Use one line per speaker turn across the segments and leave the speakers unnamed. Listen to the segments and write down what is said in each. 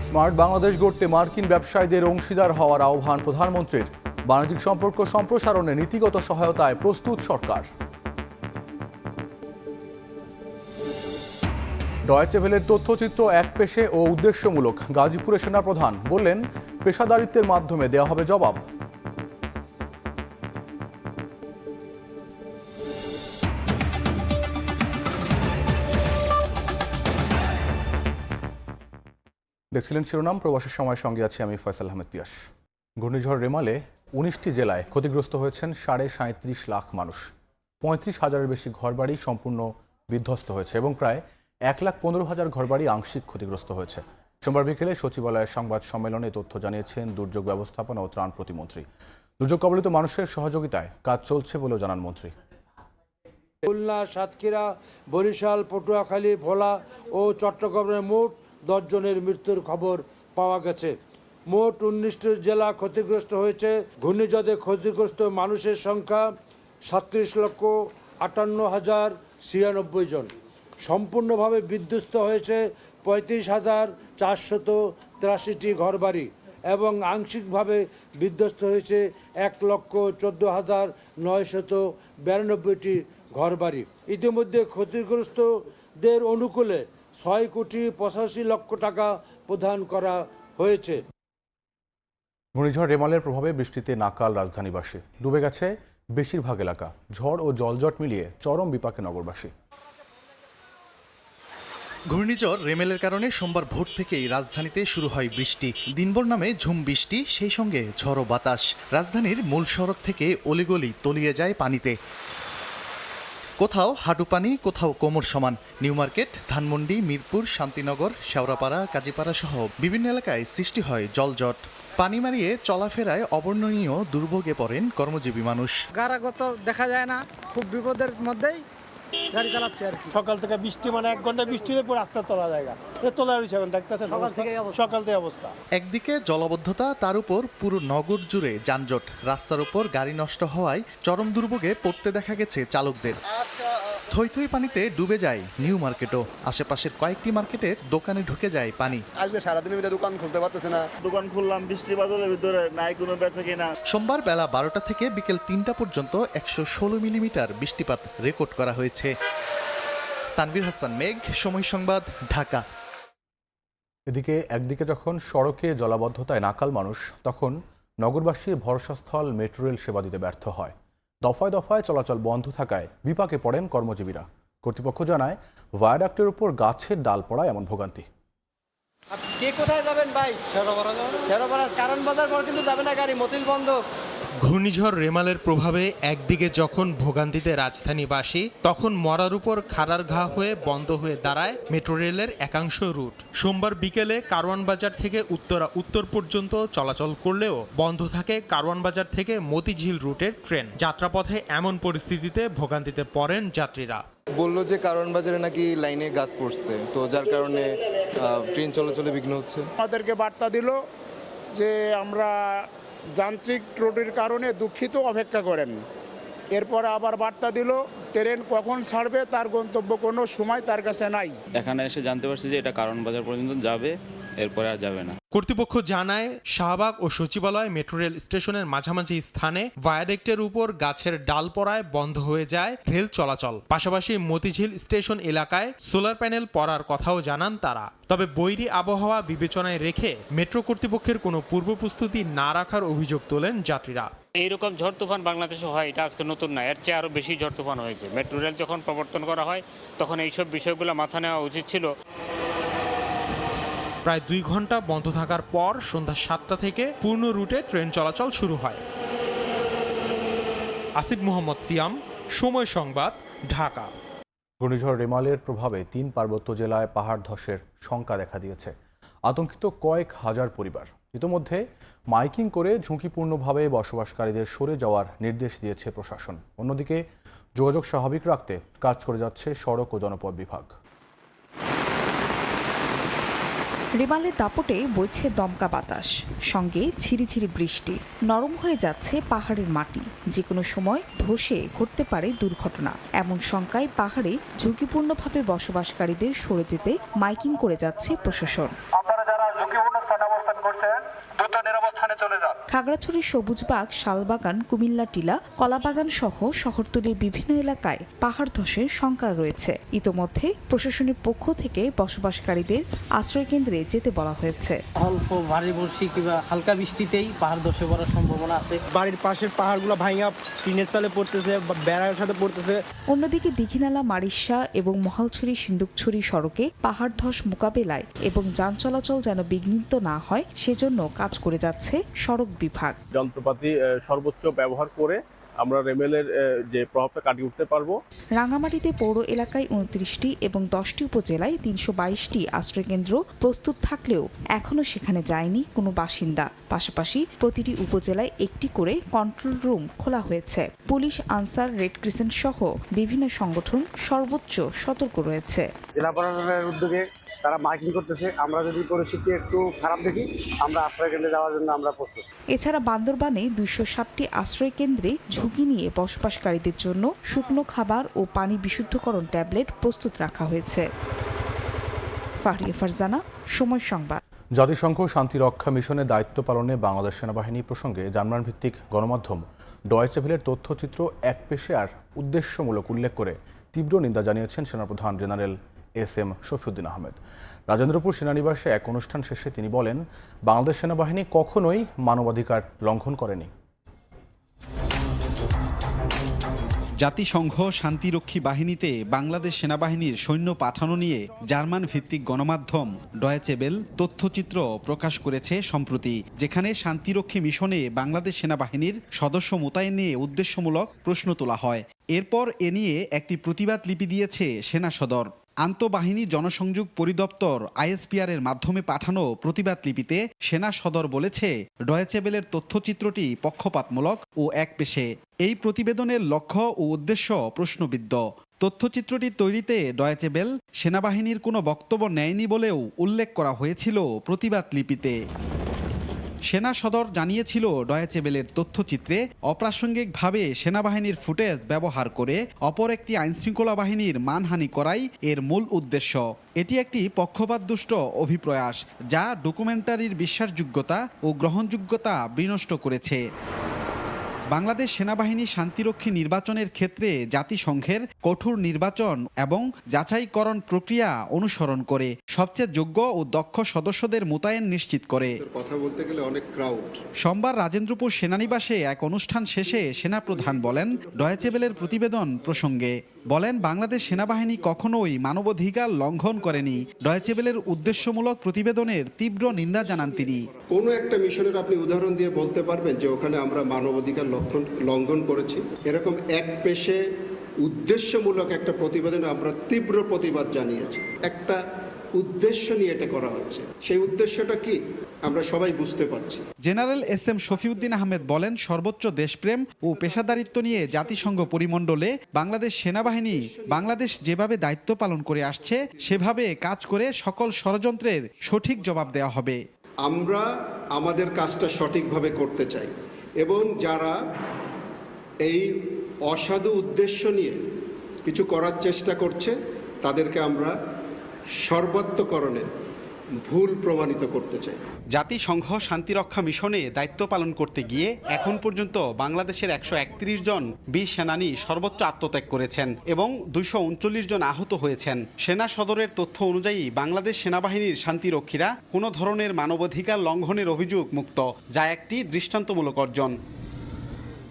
Smart Bangladesh গড়তে মার্কিন ব্যবসায়ীদের অংশীদার হওয়ার আহ্বান প্রধানমন্ত্রীর। বাণিজ্যিক সম্পর্ক সম্প্রসারণে নীতিগত সহায়তায় প্রস্তুত সরকার। ডয়েচে ভেলের তথ্যচিত্র একপেশে ও উদ্দেশ্যমূলক। গাজীপুরে সেনাপ্রধান বললেন, পেশাদারিত্বের মাধ্যমে দেওয়া হবে জবাব। দেখছিলেন শিরোনাম। প্রবাসের সময়ের সঙ্গে আছি আমি ফয়সাল আহমেদ পিয়াস। ঘূর্ণিঝড় রেমালে 19টি জেলায় ক্ষতিগ্রস্ত হয়েছেন 37.5 লাখ মানুষ। 35,000-এর বেশি ঘরবাড়ি সম্পূর্ণ বিধ্বস্ত হয়েছে এবং প্রায় 1,15,000 ঘরবাড়ি আংশিক ক্ষতিগ্রস্ত হয়েছে। সোমবার বিকেলে সচিবালয়ের সংবাদ সম্মেলনে তথ্য জানিয়েছেন দুর্যোগ ব্যবস্থাপনা ও ত্রাণ প্রতিমন্ত্রী। দুর্যোগ কবলিত মানুষের সহযোগিতায় কাজ চলছে বলেও জানান মন্ত্রী।
খুলনা, সাতক্ষীরা, বরিশাল, পটুয়াখালী, ভোলা ও চট্টগ্রামে মোট 10 জনের মৃত্যুর খবর পাওয়া গেছে। মোট 19টি জেলা ক্ষতিগ্রস্ত হয়েছে। ঘূর্ণিঝড়ে ক্ষতিগ্রস্ত মানুষের সংখ্যা 37,58,096 জন। সম্পূর্ণভাবে বিধ্বস্ত হয়েছে 35,483টি ঘরবাড়ি এবং আংশিকভাবে বিধ্বস্ত হয়েছে 1,14,992টি ঘরবাড়ি। ইতিমধ্যে ক্ষতিগ্রস্তদের অনুকূলে 6,85,00,000 টাকা প্রদান করা হয়েছে।
ঘূর্ণিঝড় রেমালের প্রভাবে বৃষ্টিতে নাকাল রাজধানীবাসী। ডুবে গেছে বেশিরভাগ এলাকা। ঝড় ও জলজট মিলিয়ে চরম বিপাকে নগরবাসী।
ঘূর্ণিঝড় রেমেলের কারণে সোমবার ভোর থেকেই রাজধানীতে শুরু হয় বৃষ্টি। দিনভর নামে ঝুম বৃষ্টি, সেই সঙ্গে ঝড়ো বাতাস। রাজধানীর মূল সড়ক থেকে অলিগলি তলিয়ে যায় পানিতে। কোথাও হাঁটু পানি, কোথাও কোমর সমান। নিউ মার্কেট, ধানমন্ডি, মিরপুর, শান্তিনগর, শেওড়াপাড়া, কাজীপাড়া সহ বিভিন্ন এলাকায় সৃষ্টি হয় জলজট। পানি মারিয়ে চলাফেরায় অবর্ণনীয় দুর্ভোগে পড়েন কর্মজীবী মানুষ।
গাড়াগত দেখা যায় না, খুব বিপদের মধ্যেই গাড়ি চালাচ্ছে আর কি।
সকাল থেকে বৃষ্টি, মানে 1 ঘন্টা বৃষ্টির পর রাস্তা তোলা জায়গা তোলা রয়েছে এখন দেখতেছেন, সকাল থেকে অবস্থা।
একদিকে জলাবদ্ধতা, তার উপর পুরো নগর জুড়ে যানজট। রাস্তার উপর গাড়ি নষ্ট হওয়ায় চরম দুর্ভোগে পড়তে দেখা গেছে চালকদের। থই থই পানিতে ডুবে যায় নিউ মার্কেটও। আশেপাশের কয়েকটি মার্কেটের দোকানে ঢুকে যায় পানি।
আজকে সারাদিন দোকান খুলতে পারতেছে না।
দোকান খুললাম, বৃষ্টি বাদলের ভিতরে নাই কোনো বেচা কিনা।
সোমবার বেলা 12টা থেকে বিকেল 3টা পর্যন্ত 116 মিলিমিটার বৃষ্টিপাত রেকর্ড করা হয়েছে। তানভীর হাসান মেঘ, সময় সংবাদ, ঢাকা।
এদিকে একদিকে যখন সড়কে জলাবদ্ধতায় নাকাল মানুষ, তখন নগরবাসীর ভরসাস্থল মেট্রো রেল সেবা দিতে ব্যর্থ হয়। দফায় দফায় চলাচল বন্ধ থাকায় বিপাকে পড়েন কর্মজীবীরা। কর্তৃপক্ষ জানায়, ভায়াডাক্টের উপর গাছের ডাল পড়ায় এমন ভোগান্তি।
কে কোথায় যাবেন ভাই? শেরোপাড়া কারণ বাজার পর কিন্তু যাবে না গাড়ি, মতিল বন্ধ।
ঘূর্ণিঝড় রেমালের প্রভাবে একদিকে যখন ভোগান্তিতে রাজধানীবাসী, তখন মরার উপর খাড়ার ঘা হয়ে বন্ধ হয়ে দাঁড়ায় মেট্রো রেলের একাংশ রুট। সোমবার বিকেলে কারওয়ান বাজার থেকে উত্তরা উত্তর পর্যন্ত চলাচল করলেও বন্ধ থাকে কারওয়ান বাজার থেকে মতিঝিল রুটের ট্রেন। যাত্রাপথে এমন পরিস্থিতিতে ভোগান্তিতে পড়েন যাত্রীরা।
বললো যে কারওয়ান বাজারে নাকি লাইনে গাছ পড়ছে, তো যার কারণে ট্রেন চলাচলে বিঘ্ন হচ্ছে।
আমাদেরকে বার্তা দিল যে আমরা যান্ত্রিক ত্রুটির কারণে দুঃখিত, অপেক্ষা করেন। এরপর আবার বার্তা দিল ট্রেন কখন ছাড়বে তার গন্তব্য কোনো সময় তার কাছে নাই।
এখানে এসে জানতে পারছি যে এটা কারওয়ান বাজার পর্যন্ত যাবে, এরপরে আর যাবে না।
কর্তৃপক্ষ জানায়, শাহবাগ ও সচিবালয় মেট্রো রেল স্টেশনের মাঝামাঝি স্থানে ভায়াডাক্টের উপর গাছের ডাল পড়ায় বন্ধ হয়ে যায় রেল চলাচল। পাশাপাশি মতিঝিল স্টেশন এলাকায় সোলার প্যানেল পড়ার কথাও জানান তারা। তবে বৈরী আবহাওয়া বিবেচনায় রেখে মেট্রো কর্তৃপক্ষের কোনো পূর্ব প্রস্তুতি না রাখার অভিযোগ তোলেন যাত্রীরা।
এইরকম ঝড় তুফান বাংলাদেশে হয়, এটা আজকে নতুন না, এর চেয়ে আরও বেশি ঝড় তুফান হয়েছে। মেট্রো রেল যখন প্রবর্তন করা হয় তখন এইসব বিষয়গুলো মাথা নেওয়া উচিত ছিল।
প্রায় 2 ঘন্টা বন্ধ থাকার পর সন্ধ্যা 7টা থেকে পূর্ণ রুটে ট্রেন চলাচল শুরু হয়। আসিফ মোহাম্মদ সিয়াম, সময় সংবাদ, ঢাকা।
ঘূর্ণিঝড় রেমালের প্রভাবে 3 পার্বত্য জেলায় পাহাড় ধসের শঙ্কা দেখা দিয়েছে। আতঙ্কিত কয়েক হাজার পরিবার। ইতোমধ্যে মাইকিং করে ঝুঁকিপূর্ণভাবে বসবাসকারীদের সরে যাওয়ার নির্দেশ দিয়েছে প্রশাসন। অন্যদিকে যোগাযোগ স্বাভাবিক রাখতে কাজ করে যাচ্ছে সড়ক ও জনপথ বিভাগ।
রেমালের দাপটে বইছে দমকা বাতাস, সঙ্গে ঝিরিঝিরি বৃষ্টি। নরম হয়ে যাচ্ছে পাহাড়ের মাটি, যে কোনো সময় ধসে ঘটতে পারে দুর্ঘটনা। এমন শঙ্কায় পাহাড়ে ঝুঁকিপূর্ণভাবে বসবাসকারীদের সরে যেতে মাইকিং করে যাচ্ছে প্রশাসন।
আপনারা যারা ঝুঁকিপূর্ণ অবস্থানে অবস্থান করছেন দ্রুত নিরবস্থানে চলে যান।
খাগড়াছড়ির সবুজবাগ, শালবাগান, কুমিল্লা টিলা, কলাবাগান সহ শহরতলির বিভিন্ন এলাকায় পাহাড় ধসের শঙ্কা রয়েছে। ইতোমধ্যে প্রশাসনের পক্ষ থেকে বসবাসকারীদের আশ্রয়কেন্দ্রে যেতে বলা হয়েছে।
অল্প ভারী বর্ষি কিংবা হালকা বৃষ্টিতেই পাহাড় ধসে পড়ার সম্ভাবনা আছে।
বাড়ির পাশের পাহাড়গুলো ভাঙা টিনের চালে পড়তেছে, বেড়ার সাথে পড়তেছে।
অন্যদিকে দীঘিনালা, মারিশা এবং মহালছড়ি সিন্দুকছড়ি সড়কে পাহাড় ধস মোকাবেলায় এবং যান চলাচল যেন বিঘ্নিত না হয় সেজন্য কাজ করে যাচ্ছে সড়ক বিভাগ।
যন্ত্রপাতি সর্বোচ্চ ব্যবহার করে আমরা রেমেলের যে প্রভাবটা কাটিয়ে উঠতে পারবো।
রাঙামাটিতে পৌর এলাকায় 29টি এবং 10টি উপজেলায় 322টি আশ্রয়কেন্দ্র প্রস্তুত থাকলেও এখনও সেখানে যায়নি কোনো বাসিন্দা। পাশাপাশি প্রতিটি উপজেলায় একটি করে কন্ট্রোল রুম খোলা হয়েছে। পুলিশ, আনসার, রেড ক্রিসেন্ট সহ বিভিন্ন সংগঠন সর্বোচ্চ সতর্ক রয়েছে।
জেলা প্রশাসনের উদ্যোগে তারা মাইকিং করতেছে। আমরা যদি পরিস্থিতি একটু খারাপ দেখি আমরা আশ্রয় কেন্দ্রে যাওয়ার জন্য আমরা প্রস্তুত।
এছাড়া বান্দরবানে 260টি আশ্রয় কেন্দ্রে ঝুঁকি নিয়ে বসবাসকারীদের জন্য শুকনো খাবার ও পানি বিশুদ্ধকরণ ট্যাবলেট প্রস্তুত রাখা হয়েছে। ফারিয়া ফারজানা, সময় সংবাদ।
জাতিসংঘ শান্তিরক্ষা মিশনে দায়িত্ব পালনে বাংলাদেশ সেনাবাহিনী প্রসঙ্গে জার্মান ভিত্তিক গণমাধ্যম ডয়েচে ভেলের তথ্যচিত্র একপেশে আর উদ্দেশ্যমূলক উল্লেখ করে তীব্র নিন্দা জানিয়েছেন সেনাপ্রধান জেনারেল এস.এম. শফিউদ্দিন আহমেদ। রাজেন্দ্রপুর সেনানিবাসে এক অনুষ্ঠান শেষে তিনি বলেন, বাংলাদেশ সেনাবাহিনী কখনোই মানবাধিকার লঙ্ঘন করেনি।
জাতিসংঘ শান্তিরক্ষী বাহিনীতে বাংলাদেশ সেনাবাহিনীর সৈন্য পাঠানো নিয়ে জার্মান ভিত্তিক গণমাধ্যম ডয়েচে বেল তথ্যচিত্র প্রকাশ করেছে সম্প্রতি, যেখানে শান্তিরক্ষী মিশনে বাংলাদেশ সেনাবাহিনীর সদস্য মোতায়েন নিয়ে উদ্দেশ্যমূলক প্রশ্ন তোলা হয়। এরপর এ নিয়ে একটি প্রতিবাদ লিপি দিয়েছে সেনা সদর। আন্তঃবাহিনী জনসংযোগ পরিদপ্তর আইএসপিআর এর মাধ্যমে পাঠানো প্রতিবাদ লিপিতে সেনা সদর বলেছে, ডয়েচে বেলের তথ্যচিত্রটি পক্ষপাতমূলক ও একপেশে। এই প্রতিবেদনের লক্ষ্য ও উদ্দেশ্য প্রশ্নবিদ্ধ। তথ্যচিত্রটি তৈরিতে ডয়েচে বেল সেনাবাহিনীর কোনো বক্তব্য নেয়নি বলেও উল্লেখ করা হয়েছিল প্রতিবাদ লিপিতে। সেনা সদর জানিয়েছিল, ডয়েচে বেলের তথ্যচিত্রে অপ্রাসঙ্গিকভাবে সেনাবাহিনীর ফুটেজ ব্যবহার করে অপর একটি আইনশৃঙ্খলা বাহিনীর মানহানি করাই এর মূল উদ্দেশ্য। এটি একটি পক্ষপাতদুষ্ট অভিপ্রয়াস, যা ডকুমেন্টারির বিশ্বাসযোগ্যতা ও গ্রহণযোগ্যতা বিনষ্ট করেছে। বাংলাদেশ সেনাবাহিনী শান্তিরক্ষী নির্বাচনের ক্ষেত্রে জাতিসংঘের কঠোর নির্বাচন এবং যাচাইকরণ প্রক্রিয়া অনুসরণ করে সবচেয়ে যোগ্য ও দক্ষ সদস্যদের মোতায়েন নিশ্চিত করে।
কথা বলতে গেলে অনেক ক্রাউড।
সোমবার রাজেন্দ্রপুর সেনানিবাসে এক অনুষ্ঠান শেষে সেনাপ্রধান বলেন, ডয়েচে বেলের প্রতিবেদন প্রসঙ্গে বলেন, বাংলাদেশ সেনাবাহিনী কখনোই মানবাধিকার লঙ্ঘন করেনি। ডয়েচে বেলের উদ্দেশ্যমূলক প্রতিবেদনের তীব্র নিন্দা জানান তিনি।
কোনো একটা মিশনের আপনি উদাহরণ দিয়ে বলতে পারবেন যে ওখানে আমরা মানবাধিকার লঙ্ঘন করেছি? এরকম এক পেশে উদ্দেশ্যমূলক একটা প্রতিবেদন আমরা তীব্র প্রতিবাদ জানিয়েছি। একটা উদ্দেশ্য নিয়ে এটা করা হচ্ছে, সেই উদ্দেশ্যটা কি আমরা সবাই বুঝতে পারছি।
General SM. শফিউদ্দিন আহমেদ বলেন, সর্বোচ্চ দেশপ্রেম ও পেশাদারিত্ব নিয়ে জাতিসংঘ পরিমণ্ডলে বাংলাদেশ সেনাবাহিনী বাংলাদেশ যেভাবে দায়িত্ব পালন করে আসছে সেভাবে কাজ করে সকল ষড়যন্ত্রের সঠিক জবাব দেওয়া হবে।
আমরা আমাদের কাজটা সঠিকভাবে করতে চাই এবং যারা এই অসাধু উদ্দেশ্য নিয়ে কিছু করার চেষ্টা করছে তাদেরকে আমরা সর্বাত্মকরণে ভুল প্রমাণিত করতে চাই।
জাতিসংঘ শান্তিরক্ষা মিশনে দায়িত্ব পালন করতে গিয়ে এখন পর্যন্ত বাংলাদেশের 131 জন বীর সেনানী সর্বোচ্চ আত্মত্যাগ করেছেন এবং 239 জন আহত হয়েছেন। সেনা সদরের তথ্য অনুযায়ী বাংলাদেশ সেনাবাহিনীর শান্তিরক্ষীরা কোনো ধরনের মানবাধিকার লঙ্ঘনের অভিযোগ মুক্ত, যা একটি দৃষ্টান্তমূলক অর্জন।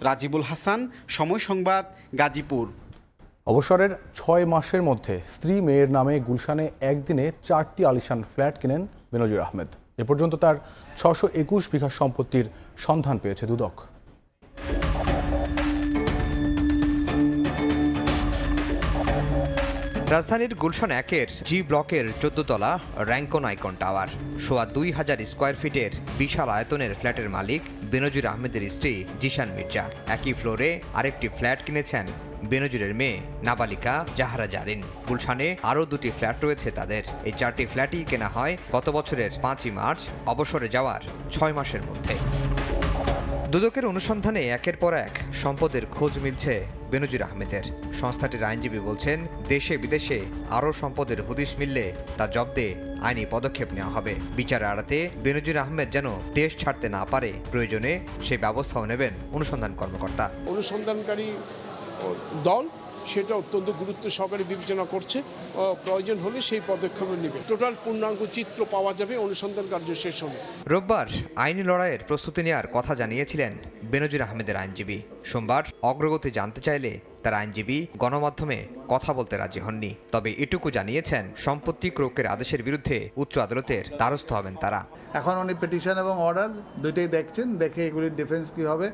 রাজিবুল হাসান, সময় সংবাদ, গাজীপুর।
অবসরের 6 মাসের মধ্যে স্ত্রী মেয়ের নামে গুলশানে একদিনে 4টি আলিশান ফ্ল্যাট কেনেন বেনজির আহমেদ। এ পর্যন্ত তার 621 বিঘা সম্পত্তির সন্ধান পেয়েছে দুদক।
রাজধানীর গুলশান 1-এর জি ব্লকের 14 তলা র্যাঙ্কন আইকন টাওয়ার, সোয়া 2000 স্কোয়ার ফিটের বিশাল আয়তনের ফ্ল্যাটের মালিক বেনজির আহমেদের স্ত্রী জিশান মির্জা। একই ফ্লোরে আরেকটি ফ্ল্যাট কিনেছেন বেনজিরের মেয়ে নাবালিকা জাহরা জারিন। গুলশানে আরও 2টি ফ্ল্যাট রয়েছে তাদের। এই 4টি ফ্ল্যাটই কেনা হয় গত বছরের 5ই মার্চ অবসরে যাওয়ার 6 মাসের মধ্যে। দুদকের অনুসন্ধানে একের পর এক সম্পদের খোঁজ মিলছে বেনজির আহমেদের। সংস্থাটির আইনজীবী বলছেন, দেশে বিদেশে আরও সম্পদের হদিশ মিললে তা জব্দে আইনি পদক্ষেপ নেওয়া হবে। বিচার এড়াতে বেনজির আহমেদ যেন দেশ ছাড়তে না পারে, প্রয়োজনে সেই ব্যবস্থাও নেবেন অনুসন্ধান কর্মকর্তা।
অনুসন্ধানকারী দল সেটা অত্যন্ত গুরুত্ব সহকারে বিবেচনা করছে, প্রয়োজন হলে সেই পদক্ষেপ নেবে। টোটাল পূর্ণাঙ্গ চিত্র পাওয়া যাবে অনুসন্ধান কার্য শেষ হলে।
রোববার আইনি লড়াইয়ের প্রস্তুতি নেওয়ার কথা জানিয়েছিলেন বেনজির আহমেদের আইনজীবী। সোমবার অগ্রগতি জানতে চাইলে তার আইনজীবী গণমাধ্যমে কথা বলতে রাজি হননি। তবে এটুকু জানিয়েছেন, সম্পত্তি ক্রোকের আদেশের বিরুদ্ধে উচ্চ আদালতের দ্বারস্থ হবেন তারা।
এখন উনি পিটিশন এবং অর্ডার দুইটাই দেখছেন, দেখে এগুলির ডিফেন্স কী হবে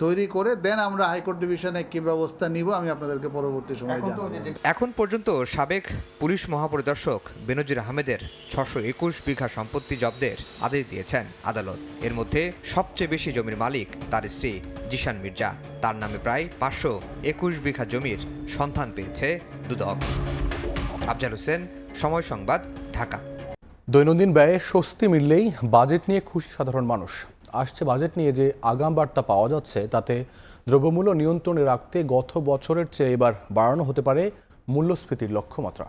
তৈরি করে দেন আমরা হাইকোর্ট ডিভিশনে কি ব্যবস্থা নিব আমি আপনাদেরকে পরবর্তী সময়ে জানাবো।
এখন পর্যন্ত সাবেক পুলিশ মহাপরিদর্শক বেনজির আহমেদের 621 বিঘা সম্পত্তি জব্দের আদেশ দিয়েছেন আদালত। এর মধ্যে সবচেয়ে বেশি জমির মালিক তার স্ত্রী জিশান মির্জা। তার নামে প্রায় 521 বিঘা জমির সন্ধান পেয়েছে দুদক। আফজাল হোসেন, সময় সংবাদ, ঢাকা।
দৈনন্দিন ব্যয়ে স্বস্তি মিললেই বাজেট নিয়ে খুশি সাধারণ মানুষ। আসছে বাজেট নিয়ে যে আগাম বার্তা পাওয়া যাচ্ছে, তাতে দ্রব্যমূল্য নিয়ন্ত্রণে রাখতে গত বছরের চেয়ে এবার বাড়ানো হতে পারে মূল্যস্ফীতির লক্ষ্যমাত্রা।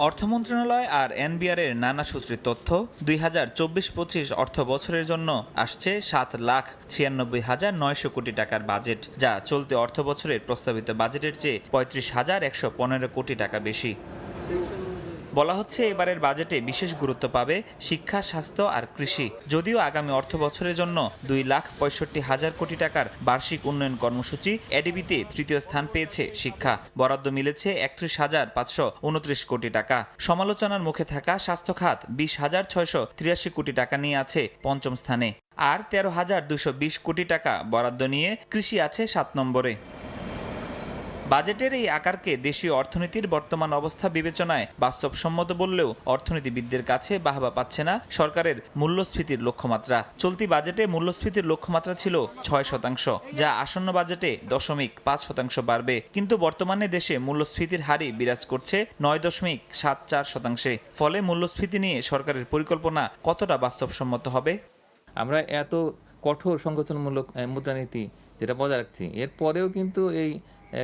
অর্থ মন্ত্রণালয় আর এনবিআর এর নানা সূত্রের তথ্য, 2024-25 অর্থ বছরের জন্য আসছে 7,96,900 কোটি টাকার বাজেট, যা চলতি অর্থ বছরের প্রস্তাবিত বাজেটের চেয়ে 35,115 কোটি টাকা বেশি। বলা হচ্ছে, এবারের বাজেটে বিশেষ গুরুত্ব পাবে শিক্ষা, স্বাস্থ্য আর কৃষি। যদিও আগামী অর্থ বছরের জন্য 2,65,000 কোটি টাকার বার্ষিক উন্নয়ন কর্মসূচি এডিবিতে তৃতীয় স্থান পেয়েছে শিক্ষা। বরাদ্দ মিলেছে 31,529 কোটি টাকা। সমালোচনার মুখে থাকা স্বাস্থ্য খাত 20,683 কোটি টাকা নিয়ে আছে পঞ্চম স্থানে, আর 13,220 কোটি টাকা বরাদ্দ নিয়ে কৃষি আছে 7 নম্বরে। বাজেটের এই আকারকে দেশীয় অর্থনীতির বর্তমান অবস্থা বিবেচনায় বাস্তবসম্মত বললেও অর্থনীতিবিদদের কাছে বাহবা পাচ্ছে না সরকারের মূল্যস্ফীতির লক্ষ্যমাত্রা। চলতি বাজেটে মূল্যস্ফীতির লক্ষ্যমাত্রা ছিল 6%, যা আসন্ন বাজেটে 0.5% বাড়বে। কিন্তু বর্তমানে দেশে মূল্যস্ফীতির হারই বিরাজ করছে 9.74%। ফলে মূল্যস্ফীতি নিয়ে সরকারের পরিকল্পনা কতটা বাস্তবসম্মত হবে?
আমরা এত কঠোর সংকোচনমূলক মুদ্রানীতি যেটা বজায় রাখছি, এরপরেও কিন্তু এই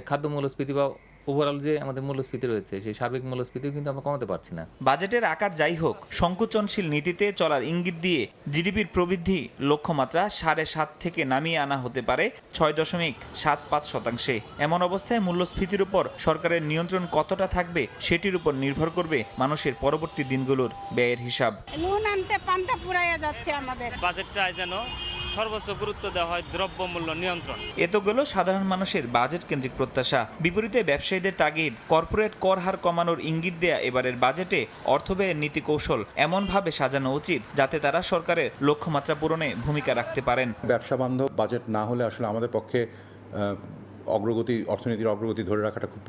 খাদ্য মূল্যস্ফীতি বা ওভারঅল যে আমাদের মূল্যস্ফীতি রয়েছে, সেই সার্বিক মূল্যস্ফীতিও কিন্তু আমরা কমাতে পারছি না।
বাজেটের আকার যাই হোক, সংকোচনশীল নীতিতে চলার ইঙ্গিত দিয়ে জিডিপির প্রবৃদ্ধি লক্ষ্যমাত্রা 7.5 থেকে নামিয়ে আনা হতে পারে 6.75%। এমন অবস্থায় মূল্যস্ফীতির উপর সরকারের নিয়ন্ত্রণ কতটা থাকবে সেটির উপর নির্ভর করবে মানুষের পরবর্তী দিনগুলোর ব্যয়ের হিসাব।
লোন আনতে পান্তা পুরাইয়া যাচ্ছে আমাদের।
বাজেটটা যেন সর্বোচ্চ গুরুত্ব দেওয়া হয় দ্রব্যমূল্য নিয়ন্ত্রণ।
এ তো গেল সাধারণ মানুষের বাজেট কেন্দ্রিক প্রত্যাশা। বিপরীতে ব্যবসায়ীদের তাগিদ, কর্পোরেট কর হার কমানোর ইঙ্গিত দেয়া এবারের বাজেটে অর্থব্যয়ের নীতি কৌশল এমনভাবে সাজানো উচিত যাতে তারা সরকারের লক্ষ্যমাত্রা পূরণে ভূমিকা রাখতে পারেন।
ব্যবসা বান্ধব বাজেট না হলে আসলে আমাদের পক্ষে অর্থনীতির অগ্রগতি ধরে রাখাটা খুব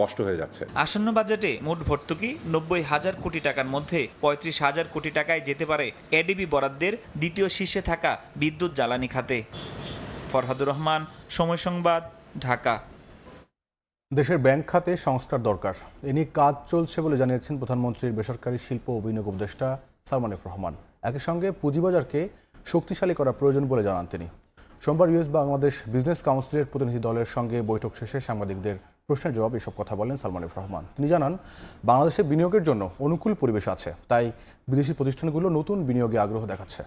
কষ্ট হয়ে যাচ্ছে।
আসন্ন বাজেটে মোট ভর্তুকি 90,000 কোটি টাকার মধ্যে 35,000 কোটি টাকায় যেতে পারে এডিবি বরাদ্দের দ্বিতীয় শীর্ষে থাকা বিদ্যুৎ জ্বালানি খাতে। ফরহাদুর রহমান, সময় সংবাদ, ঢাকা।
দেশের ব্যাংক খাতে সংস্কার দরকার, এ নিয়ে কাজ চলছে বলে জানিয়েছেন প্রধানমন্ত্রীর বেসরকারি শিল্প ও বিনিয়োগ উপদেষ্টা সালমান এফ রহমান। একই সঙ্গে পুঁজিবাজারকে শক্তিশালী করা প্রয়োজন বলে জানান তিনি। সোমবার ইউএস বাংলাদেশ বিজনেস কাউন্সিলের প্রতিনিধি দলের সঙ্গে বৈঠক শেষে সাংবাদিকদের প্রশ্নের জবাব এসব কথা বলেন সালমান এফ রহমান। তিনি জানান, বাংলাদেশে বিনিয়োগের জন্য অনুকূল পরিবেশ আছে, তাই বিদেশি প্রতিষ্ঠানগুলো নতুন বিনিয়োগে আগ্রহ দেখাচ্ছে।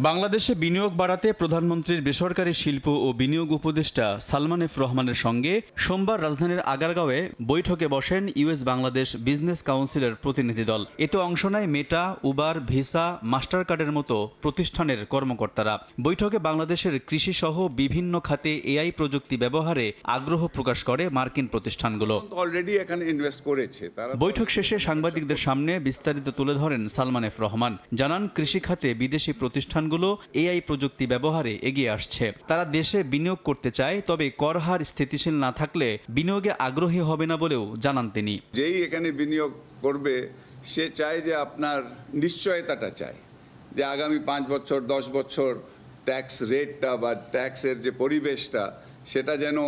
বাংলাদেশে বিনিয়োগ বাড়াতে প্রধানমন্ত্রীর বেসরকারি শিল্প ও বিনিয়োগ উপদেষ্টা সালমান এফ রহমানের সঙ্গে সোমবার রাজধানীর আগারগাঁওয়ে বৈঠকে বসেন ইউএস বাংলাদেশ বিজনেস কাউন্সিলের প্রতিনিধি দল। এতে অংশ নেয় মেটা, উবার, ভিসা, মাস্টার কার্ডের মতো প্রতিষ্ঠানের কর্মকর্তারা। বৈঠকে বাংলাদেশের কৃষি সহ বিভিন্ন খাতে এআই প্রযুক্তি ব্যবহারে আগ্রহ প্রকাশ করে মার্কিন প্রতিষ্ঠানগুলো।
অলরেডি এখানে ইনভেস্ট করেছে।
বৈঠক শেষে সাংবাদিকদের সামনে বিস্তারিত তুলে ধরেন সালমান এফ রহমান। জানান, কৃষি খাতে বিদেশি প্রতিষ্ঠানগুলো এআই প্রযুক্তি ব্যবহারে এগিয়ে আসছে। তারা দেশে বিনিয়োগ করতে চায়, তবে কর হার স্থিতিশীল না থাকলে বিনিয়োগে আগ্রহী হবে না বলেও জানান তিনি।
যেই এখানে বিনিয়োগ করবে সে চায় যে আপনার নিশ্চয়তাটা চায় যে আগামী 5 বছর 10 বছর ট্যাক্স রেটটা বা ট্যাক্সের যে পরিবেশটা সেটা যেন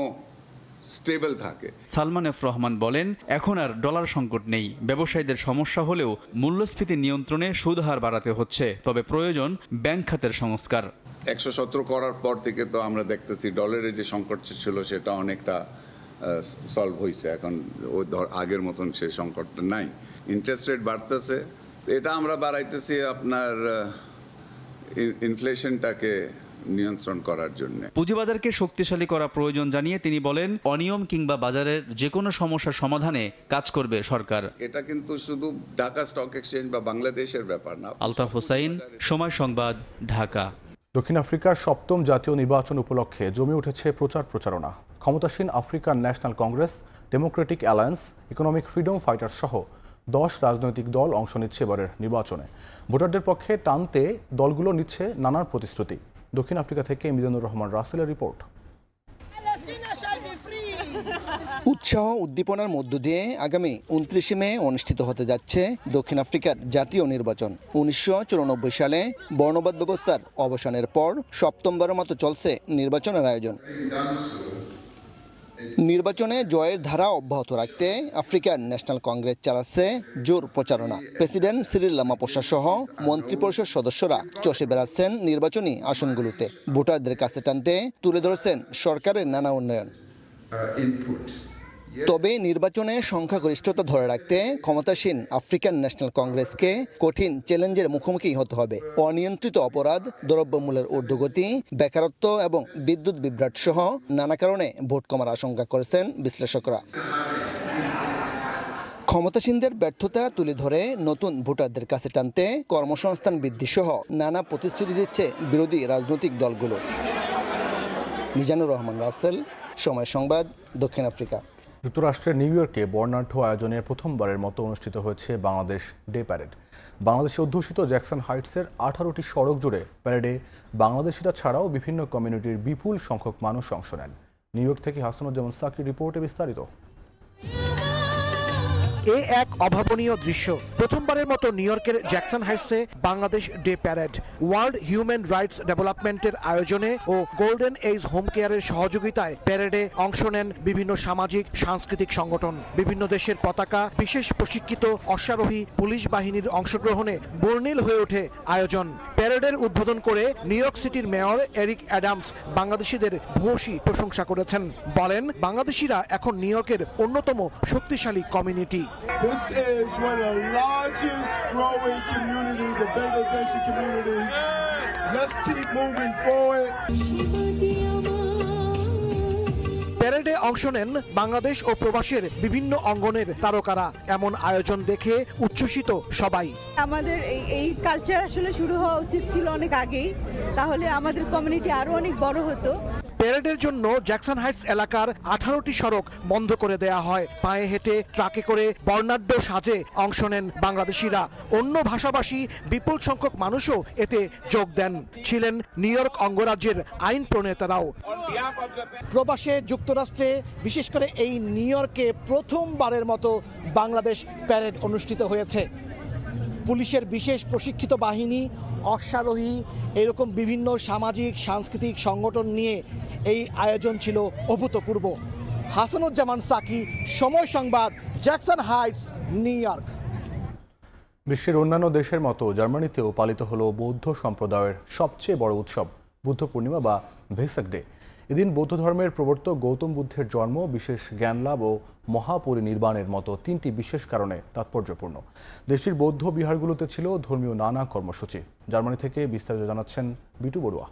স্টেবল থাকে।
সালমান এফ রহমান বলেন, এখন আর ডলার সংকট নেই। ব্যবসায়ীদের সমস্যা হলেও মূল্যস্ফীতি নিয়ন্ত্রণে সুদ হার বাড়াতে হচ্ছে, তবে প্রয়োজন ব্যাংক খাতের সংস্কার।
117 করার পর থেকে তো আমরা দেখতেছি ডলারের যে সংকট ছিল সেটা অনেকটা সলভ হয়েছে, এখন আগের মতন সে সংকটটা নাই। ইন্টারেস্ট রেট বাড়তেছে, এটা আমরা বাড়াইতেছি আপনার ইনফ্লেশনটাকে নিয়ন্ত্রণ করার জন্য।
পুঁজিবাজারকে শক্তিশালী করা প্রয়োজন জানিয়ে তিনি বলেন, অনিয়ম কিংবা বাজারের যে কোনো সমস্যার সমাধানে কাজ করবে সরকার।
এটা কিন্তু শুধু ঢাকা স্টক এক্সচেঞ্জ বা বাংলাদেশের ব্যাপার না।
আলতাফ হোসাইন, সময় সংবাদ, ঢাকা।
দক্ষিণ আফ্রিকার 7ম জাতীয় নির্বাচন উপলক্ষে জমে উঠেছে প্রচারণা। ক্ষমতাসীন African national Congress, Democratic alliance, economic freedom fighter সহ 10 রাজনৈতিক দল অংশ নিচ্ছে এবারের নির্বাচনে। ভোটারদের পক্ষে টানতে দলগুলো নিচ্ছে নানান প্রতিশ্রুতি। দক্ষিণ আফ্রিকা থেকে মিজানুর রহমান রাসেলের রিপোর্ট।
উৎসাহ উদ্দীপনার মধ্য দিয়ে আগামী 29 মে অনুষ্ঠিত হতে যাচ্ছে দক্ষিণ আফ্রিকার জাতীয় নির্বাচন। 1994 সালে বর্ণবাদ ব্যবস্থার অবসানের পর 7মবারের মতো চলছে নির্বাচনের আয়োজন। নির্বাচনে জয়ের ধারা অব্যাহত রাখতে আফ্রিকান ন্যাশনাল কংগ্রেস চালাচ্ছে জোর প্রচারণা। প্রেসিডেন্ট সিরিল রামাপোসা সহ মন্ত্রিপরিষদ সদস্যরা চষে বেড়াচ্ছেন নির্বাচনী আসনগুলোতে। ভোটারদের কাছে টানতে তুলে ধরছেন সরকারের নানা উন্নয়ন। তবে নির্বাচনে সংখ্যাগরিষ্ঠতা ধরে রাখতে ক্ষমতাসীন আফ্রিকান ন্যাশনাল কংগ্রেসকে কঠিন চ্যালেঞ্জের মুখোমুখি হতে হবে। অনিয়ন্ত্রিত অপরাধ, দ্রব্যমূল্যের ঊর্ধ্বগতি, বেকারত্ব এবং বিদ্যুৎ বিভ্রাট সহ নানা কারণে ভোট কমার আশঙ্কা করেছেন বিশ্লেষকরা। ক্ষমতাসীনদের ব্যর্থতা তুলে ধরে নতুন ভোটারদের কাছে টানতে কর্মসংস্থান বৃদ্ধি সহ নানা প্রতিশ্রুতি দিচ্ছে বিরোধী রাজনৈতিক দলগুলো। মিজানুর রহমান রাসেল, সময় সংবাদ, দক্ষিণ আফ্রিকা।
যুক্তরাষ্ট্রের নিউ ইয়র্কে বর্ণাঢ্য আয়োজনে প্রথমবারের মতো অনুষ্ঠিত হয়েছে বাংলাদেশ ডে প্যারেড। বাংলাদেশে অধ্যুষিত জ্যাকসন হাইটসের 18টি সড়ক জুড়ে প্যারেডে বাংলাদেশিরা ছাড়াও বিভিন্ন কমিউনিটির বিপুল সংখ্যক মানুষ অংশ নেন। নিউ ইয়র্ক থেকে হাসানুজ্জামান সাকির রিপোর্টে বিস্তারিত।
এ এক অভাবনীয় দৃশ্য। প্রথমবারের মতো নিউ ইয়র্কের জ্যাকসন হাইটসে Bangladesh day parade. World human rights ডেভেলপমেন্টের আয়োজনে ও গোল্ডেন এজ হোম কেয়ারের সহযোগিতায় প্যারেডে অংশ নেন বিভিন্ন সামাজিক সাংস্কৃতিক সংগঠন। বিভিন্ন দেশের পতাকা, বিশেষ প্রশিক্ষিত অশ্বারোহী পুলিশ বাহিনীর অংশগ্রহণে বর্ণিল হয়ে ওঠে আয়োজন। প্যারেডের উদ্বোধন করে নিউ ইয়র্ক সিটির মেয়র এরিক অ্যাডামস বাংলাদেশিদের ভূয়সী প্রশংসা করেছেন। বলেন, বাংলাদেশিরা এখন নিউ ইয়র্কের অন্যতম শক্তিশালী community.
This is one of the largest growing community, the Bangladeshi community. Let's keep moving forward.
প্যারেডে অংশ নেন বাংলাদেশ ও প্রবাসের বিভিন্ন অঙ্গনের তারকারা। এমন আয়োজন দেখে উচ্ছ্বসিত সবাই।
আমাদের এই কালচার আসলে শুরু হওয়া উচিত ছিল অনেক আগেই, তাহলে আমাদের কমিউনিটি আরো অনেক বড় হতো।
প্যারেডের জন্য জ্যাকসন হাইটস এলাকার 18টি সড়ক বন্ধ করে দেয়া হয়। পায়ে হেঁটে, ট্রাকে করে বর্ণাঢ্য সাজে অংশ নেন বাংলাদেশিরা। অন্য ভাষাভাষী বিপুল সংখ্যক মানুষও এতে যোগ দেন। ছিলেন নিউ ইয়র্ক অঙ্গরাজ্যের আইন প্রণেতারাও। প্রবাসে যুক্তরাষ্ট্রে, বিশেষ করে এই নিউ ইয়র্কে প্রথমবারের মতো বাংলাদেশ প্যারেড অনুষ্ঠিত হয়েছে। পুলিশের বিশেষ প্রশিক্ষিত বাহিনী, অশ্বারোহী, এরকম বিভিন্ন সামাজিক সাংস্কৃতিক সংগঠন নিয়ে এই আয়োজন ছিল অভূতপূর্ব। হাসানুজ্জামান সাকি, সময় সংবাদ, জ্যাকসন হাইটস, নিউ ইয়র্ক।
বিশ্বের অন্যান্য দেশের মতো জার্মানিতেও পালিত হলো বৌদ্ধ সম্প্রদায়ের সবচেয়ে বড় উৎসব বুদ্ধ পূর্ণিমা বা ভেসাক ডে। এদিন বৌদ্ধ ধর্মের প্রবর্তক গৌতম বুদ্ধের জন্ম, বিশেষ জ্ঞানলাভ ও মহাপরিনির্বাণের মতো 3টি বিশেষ কারণে তাৎপর্যপূর্ণ। দেশটির বৌদ্ধ বিহারগুলোতে ছিল ধর্মীয় নানা কর্মসূচি। জার্মানি থেকে বিস্তারিত জানাচ্ছেন বিটু বড়ুয়া।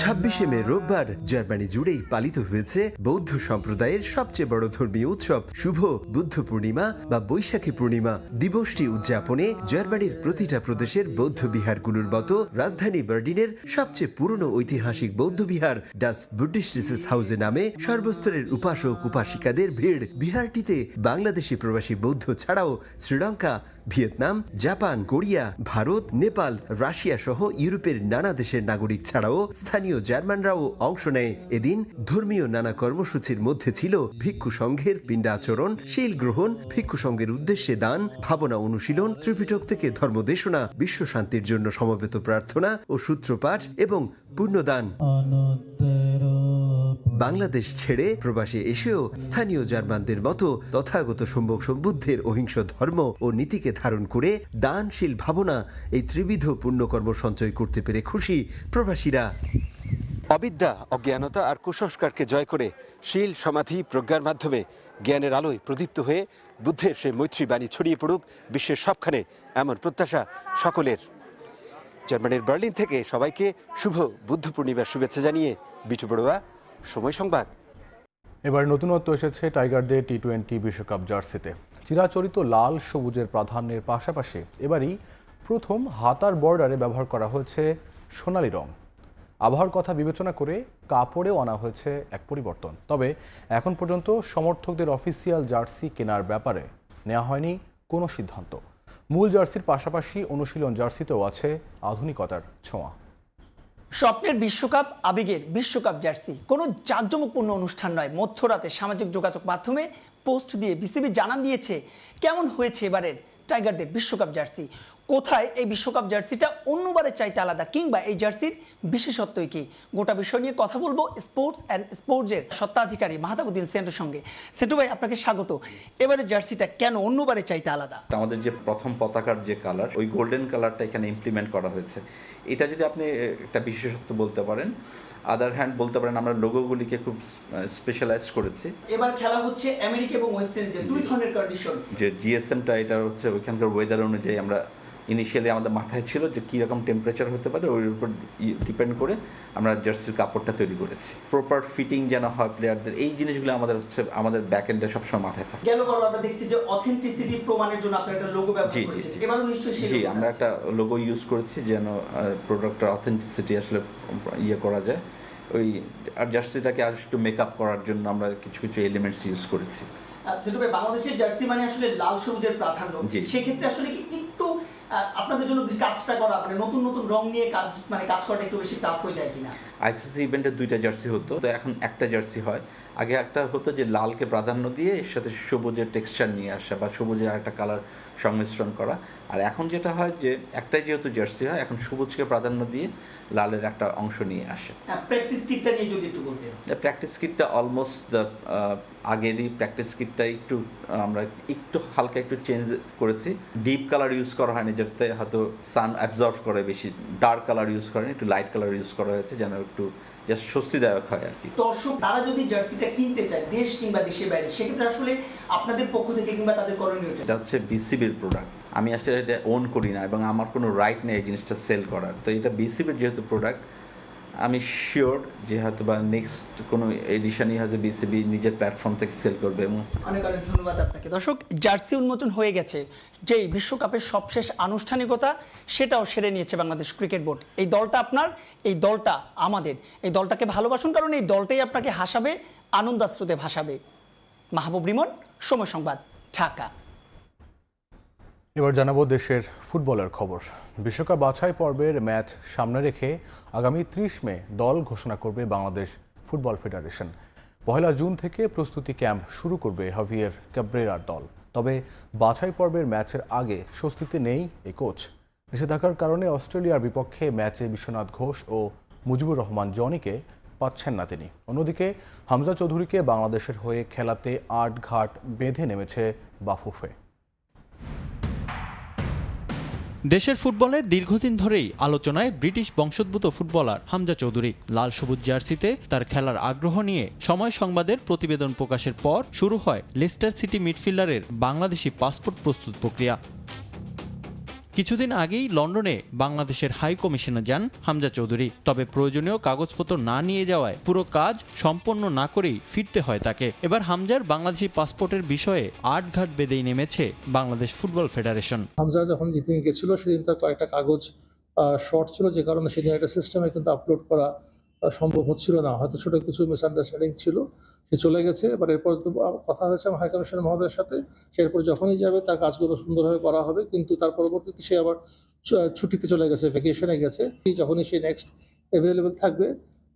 26শে মে রোববার জার্মানি জুড়েই পালিত হয়েছে বৌদ্ধ সম্প্রদায়ের সবচেয়ে বড় ধর্মীয় উৎসব শুভ বুদ্ধ পূর্ণিমা বা বৈশাখী পূর্ণিমা। দিবসটি উদযাপনে জার্মানির প্রতিটা প্রদেশের বৌদ্ধ বিহারগুলোর মতো রাজধানী বার্লিনের সবচেয়ে পুরনো ঐতিহাসিক বৌদ্ধ বিহার ডাস বুদ্ধিস্টিসেস হাউসে নামে সর্বস্তরের উপাসক উপাসিকাদের ভিড়। বিহারটিতে বাংলাদেশি প্রবাসী বৌদ্ধ ছাড়াও Sri Lanka, Vietnam, Japan, Korea, Bharat, Nepal, Russia সহ ইউরোপের নানা দেশের নাগরিক ছাড়াও স্থানীয় জার্মানরাও অংশ নেয়। এদিন ধর্মীয় নানা কর্মসূচির মধ্যে ছিল ভিক্ষু সংঘের পিণ্ডাচরণ, শীল গ্রহণ, ভিক্ষু সংঘের উদ্দেশ্যে দান, ভাবনা অনুশীলন, ত্রিপিটক থেকে ধর্মদেশনা, বিশ্ব শান্তির জন্য সমবেত প্রার্থনা ও সূত্রপাঠ এবং পুণ্যদান। বাংলাদেশ ছেড়ে প্রবাসে এসেও স্থানীয় জার্মানদের মতো তথাগত সম্যক সম্বুদ্ধের অহিংস ধর্ম ও নীতিকে ধারণ করে দানশীল ভাবনা এই ত্রিবিধ পুণ্যকর্ম সঞ্চয় করতে পেরে খুশি প্রবাসীরা। অবিদ্যা, অজ্ঞানতা আর কুসংস্কারকে জয় করে শীল, সমাধি, প্রজ্ঞার মাধ্যমে জ্ঞানের আলোয় প্রদীপ্ত হয়ে বুদ্ধের সে মৈত্রী বাণী ছড়িয়ে পড়ুক বিশ্বের সবখানে, এমন প্রত্যাশা সকলের। জার্মানির বার্লিন থেকে সবাইকে শুভ বুদ্ধ পূর্ণিমার শুভেচ্ছা জানিয়ে বিটু বড়ুয়া, সময় সংবাদ।
এবার নতুনত্ব এসেছে টাইগারদের টি-20 বিশ্বকাপ জার্সিতে। চিরাচরিত লাল সবুজের প্রাধান্যের পাশাপাশি এবারই প্রথম হাতার বর্ডারে ব্যবহার করা হয়েছে সোনালি রং। আবহাওয়ার কথা বিবেচনা করে কাপড়েও আনা হয়েছে এক পরিবর্তন। তবে এখন পর্যন্ত সমর্থকদের অফিসিয়াল জার্সি কেনার ব্যাপারে নেওয়া হয়নি কোনো সিদ্ধান্ত। মূল জার্সির পাশাপাশি অনুশীলন জার্সিতেও আছে আধুনিকতার ছোঁয়া।
স্বপ্নের বিশ্বকাপ, আবেগের বিশ্বকাপ জার্সি কোনো জাঁকজমকপূর্ণ অনুষ্ঠান নয়। মধ্যরাতে সামাজিক যোগাযোগ মাধ্যমে পোস্ট দিয়ে বিসিবি জানান দিয়েছে কেমন হয়েছে এবারের টাইগারদের বিশ্বকাপ জার্সি, কোথায় এই বিশ্বকাপ জার্সিটা অন্যবারের চাইতে আলাদা, কিংবা এই জার্সির বিশেষত্বই কি। গোটা বিষয় নিয়ে কথা বলবো স্পোর্টস অ্যান্ড স্পোর্টসের স্বত্বাধিকারী মাহতাবুদ্দিন সেন্টুর সঙ্গে। সেন্টু ভাই, আপনাকে স্বাগত। এবারের জার্সিটা কেন অন্যবারের চাইতে আলাদা?
আমাদের যে প্রথম পতাকার যে কালার, ওই গোল্ডেন কালারটা এখানে ইমপ্লিমেন্ট করা হয়েছে। এটা যদি আপনি একটা বিশেষত্ব বলতে পারেন। আদার হ্যান্ড বলতে পারেন আমরা লোগোগুলিকে খুব স্পেশালাইজ করেছি।
এবার খেলা হচ্ছে আমেরিকা এবং ওয়েস্ট ইন্ডিজের দুই ধরনের কন্ডিশন।
যে জিএসএমটা এটা হচ্ছে ওইখানকার ওয়েদার অনুযায়ী আমরা ইনিশিয়ালি আমাদের মাথায় ছিল যে কীরকম টেম্পারেচার হতে পারে, ওর উপর ডিপেন্ড করে আমরা জার্সির কাপড়টা তৈরি করেছি। প্রপার ফিটিং যেন হয় প্লেয়ারদের, এই জিনিসগুলো আমাদের হচ্ছে আমাদের ব্যাক এন্ডে সবসময় মাথায় থাকে।
গেল বড় আমরা দেখছি যে অথেন্টিসিটি প্রমাণের জন্য আপনারা একটা লোগো ব্যবহার করেছেন। এবারও নিশ্চয়ই সেই
জি, আমরা একটা লোগো ইউজ করেছি যেন প্রোডাক্টের অথেন্টিসিটি আসলে করা যায়। ওই আর জার্সিটাকে আর একটু মেকআপ করার জন্য আমরা কিছু কিছু এলিমেন্টস ইউজ করেছি।
বাংলাদেশের জার্সি মানে আসলে লাল সবুজের প্রাধান্য, সেক্ষেত্রে আসলে কি একটু আপনাদের জন্য কাজটা করা, মানে নতুন নতুন রং নিয়ে কাজ করাটা একটু বেশি টাফ হয়ে যায় কিনা?
আইসিসি ইভেন্টের দুইটা জার্সি হতো, তো এখন একটা জার্সি হয়। আগে একটা হতো যে লালকে প্রাধান্য দিয়ে এর সাথে সবুজের টেক্সচার নিয়ে আসা বা সবুজের আরেকটা কালার সংমিশ্রণ করা। আর এখন যেটা হয় যে একটাই যেহেতু জার্সি হয়, এখন সবুজকে প্রাধান্য দিয়ে লালের একটা অংশ নিয়ে আসে।
প্র্যাকটিস কিটটা নিয়ে যদি একটু বলতেন।
প্র্যাকটিস কিটটা অলমোস্ট আগেরই প্র্যাকটিস কিটটা একটু আমরা একটু হালকা একটু চেঞ্জ করেছি। ডিপ কালার ইউজ করা হয়নি, যাতে হয়তো সান অ্যাবজর্ব করে বেশি। ডার্ক কালার ইউজ করেনি, একটু লাইট কালার ইউজ করা হয়েছে যেন একটু জাস্ট স্বস্তিদায়ক হয় আর কি।
দর্শক তারা যদি জার্সিটা কিনতে চায় দেশ কিংবা দেশের বাইরে, সেক্ষেত্রে আসলে আপনাদের পক্ষ থেকে কিংবা তাদের করণীয়
এটা হচ্ছে বিসিবির প্রোডাক্ট। আমি আসলে এটা ওন করি না এবং আমার কোনো রাইট নেই এই জিনিসটা সেল করার। তো এটা বিসিবির যেহেতু প্রোডাক্ট, আমি শিওর যে হয়তো বা নেক্সট কোনো এডিশনই হয়তো বিসিবি নিজের প্ল্যাটফর্ম থেকে সেল করবে। এবং
অনেক অনেক ধন্যবাদ আপনাকে। দর্শক, জার্সি উন্মোচন হয়ে গেছে। যেই বিশ্বকাপের সবশেষ আনুষ্ঠানিকতা সেটাও সেরে নিয়েছে বাংলাদেশ ক্রিকেট বোর্ড। এই দলটা আপনার, এই দলটা আমাদের। এই দলটাকে ভালোবাসুন, কারণ এই দলটাই আপনাকে হাসাবে, আনন্দাশ্রুতে ভাসাবে। মাহবুব রিমন, সময় সংবাদ, ঢাকা।
এবার জানাবো দেশের ফুটবলের খবর। বিশ্বকাপ বাছাই পর্বের ম্যাচ সামনে রেখে আগামী 30 মে দল ঘোষণা করবে বাংলাদেশ ফুটবল ফেডারেশন। 1 জুন থেকে প্রস্তুতি ক্যাম্প শুরু করবে হাভিয়ের ক্যাব্রেরার দল। তবে বাছাই পর্বের ম্যাচের আগে স্বস্তিতে নেই এই কোচ। নিষেধাজ্ঞার কারণে অস্ট্রেলিয়ার বিপক্ষে ম্যাচে বিশ্বনাথ ঘোষ ও মুজিবুর রহমান জনিকে পাচ্ছেন না তিনি। অন্যদিকে হামজা চৌধুরীকে বাংলাদেশের হয়ে খেলাতে আটঘাট বেঁধে নেমেছে বাফুফে।
দেশের ফুটবলে দীর্ঘদিন ধরেই আলোচনায় ব্রিটিশ বংশোদ্ভূত ফুটবলার হামজা চৌধুরী। লাল সবুজ জার্সিতে তার খেলার আগ্রহ নিয়ে সময় সংবাদের প্রতিবেদন প্রকাশের পর শুরু হয় লেস্টার সিটি মিডফিল্ডারের বাংলাদেশি পাসপোর্ট প্রস্তুত প্রক্রিয়া। কিছুদিন আগেই লন্ডনে বাংলাদেশের হাই কমিশনে যান হামজা চৌধুরী। তবে প্রয়োজনীয় কাগজপত্র না নিয়ে যাওয়ায় পুরো কাজ সম্পন্ন না করেই ফিরতে হয় তাকে। এবার হামজার বাংলাদেশি পাসপোর্টের বিষয়ে আটঘাট বেঁধেই নেমেছে বাংলাদেশ ফুটবল ফেডারেশন।
হামজা যখন যেদিন গেছিল সেদিন তার কয়েকটা কাগজ শর্ট ছিল, যে কারণে সেদিন একটা সিস্টেমে কিন্তু আপলোড করা সম্ভব হচ্ছিল না। হয়তো ছোট কিছু মিসআন্ডারস্ট্যান্ডিং ছিল, সে চলে গেছে। এবার এরপর তো কথা হয়েছে হাই কমিশনার মহোদয়ের সাথে, এরপর যখনই যাবে তার কাজগুলো সুন্দরভাবে করা হবে। কিন্তু তার পরবর্তীতে সে আবার ছুটিতে চলে গেছে, ভ্যাকেশনে গেছে। যখনই সে নেক্সট অ্যাভেলেবেল থাকবে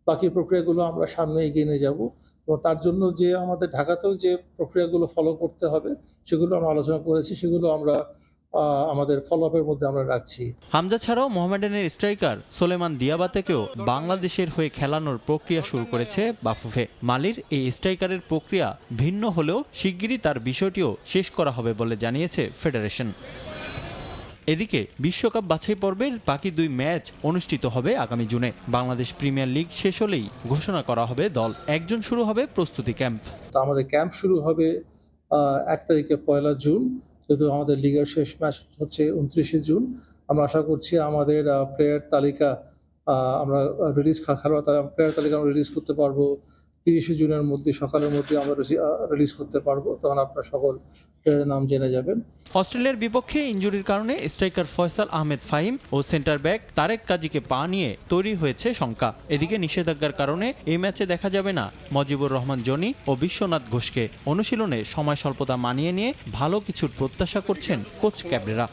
বাকি প্রক্রিয়াগুলো আমরা সামনে এগিয়ে নিয়ে যাব। এবং তার জন্য যে আমাদের ঢাকাতেও যে প্রক্রিয়াগুলো ফলো করতে হবে সেগুলো আমরা আলোচনা করেছি, সেগুলো আমরা আমাদের ফলোআপের মধ্যে আমরা রাখছি।
হামজা ছাড়াও মোহামেডানের স্ট্রাইকার সোলেমান দিয়াবাতেকেও বাংলাদেশের হয়ে খেলানোর প্রক্রিয়া শুরু করেছে বাফুফে। মালির এই স্ট্রাইকারের প্রক্রিয়া ভিন্ন হলেও শিগগিরই তার বিষয়টিও শেষ করা হবে বলে জানিয়েছে ফেডারেশন। এদিকে বিশ্বকাপ বাছাই পর্বের বাকি 2 ম্যাচ অনুষ্ঠিত হবে আগামী জুনে। বাংলাদেশ প্রিমিয়ার লিগ শেষ হলেই ঘোষণা করা হবে দল। 1 জুন শুরু হবে প্রস্তুতি ক্যাম্প।
তো আমাদের ক্যাম্প শুরু হবে 1 তারিখে 1 জুন, যেহেতু আমাদের লিগের শেষ ম্যাচ হচ্ছে 29 জুন। আমরা আশা করছি আমাদের প্লেয়ার তালিকা আমরা প্লেয়ার তালিকা আমরা রিলিজ করতে পারবো 30 জুনের মধ্যে, সকালের মধ্যে আমরা রিলিজ করতে পারবো। তখন আপনারা সকল প্লেয়ারের নাম জেনে যাবেন।
অস্ট্রেলিয়ার বিপক্ষে ইনজুরির কারণে স্ট্রাইকার ফয়সাল আহমেদ ফাহিম ও সেন্টার ব্যাক তারেক কাজীকে পা নিয়ে তৈরি হয়েছে শঙ্কা। এদিকে নিষেধাজ্ঞার কারণে এই ম্যাচে দেখা যাবে না মজিবুর রহমান জনি ও বিশ্বনাথ ঘোষকে। অনুশীলনে সময় স্বল্পতা মানিয়ে নিয়ে ভালো কিছুর প্রত্যাশা করছেন কোচ ক্যাবরেরা।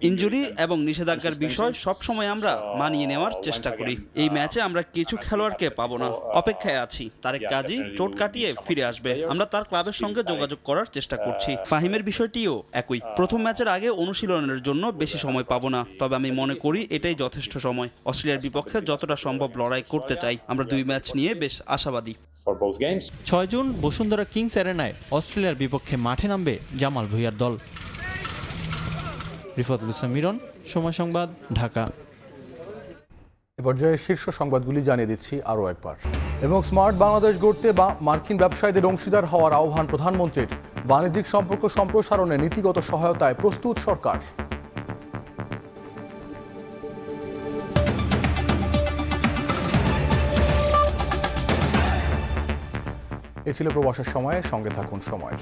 ইনজুরি এবং নিষেধাজ্ঞার বিষয় সব সময় আমরা মানিয়ে নেওয়ার চেষ্টা করি। এই ম্যাচে আমরা কিছু খেলোয়াড়কে পাবো না, অপেক্ষায় আছি। তারেক কাজী চোট কাটিয়ে ফিরে আসবে, আমরা তার ক্লাবের সঙ্গে যোগাযোগ করার চেষ্টা করছি। ফাহিমের বিষয়টিও একই। প্রথম ম্যাচের আগে অনুশীলনের জন্য বেশি সময় পাবো না, তবে আমি মনে করি এটাই যথেষ্ট সময়। অস্ট্রেলিয়ার বিপক্ষে যতটা সম্ভব লড়াই করতে চাই। আমরা 2 ম্যাচ নিয়ে বেশ আশাবাদী।
6 জুন বসুন্ধরা কিংস অ্যারেনায় অস্ট্রেলিয়ার বিপক্ষে মাঠে নামবে জামাল ভুঁইয়ার দল। রিফাতুল ইসলাম মিরন, সময় সংবাদ, ঢাকা।
এ পর্যায়ে শীর্ষ সংবাদগুলি জানিয়ে দিচ্ছি আরও একবার। এবং স্মার্ট বাংলাদেশ গড়তে মার্কিন ব্যবসায়ীদের অংশীদার হওয়ার আহ্বান প্রধানমন্ত্রীর। বাণিজ্যিক সম্পর্ক সম্প্রসারণে নীতিগত সহায়তায় প্রস্তুত সরকার। এ ছিল প্রবাসের সময়। সঙ্গে থাকুন সময়ের।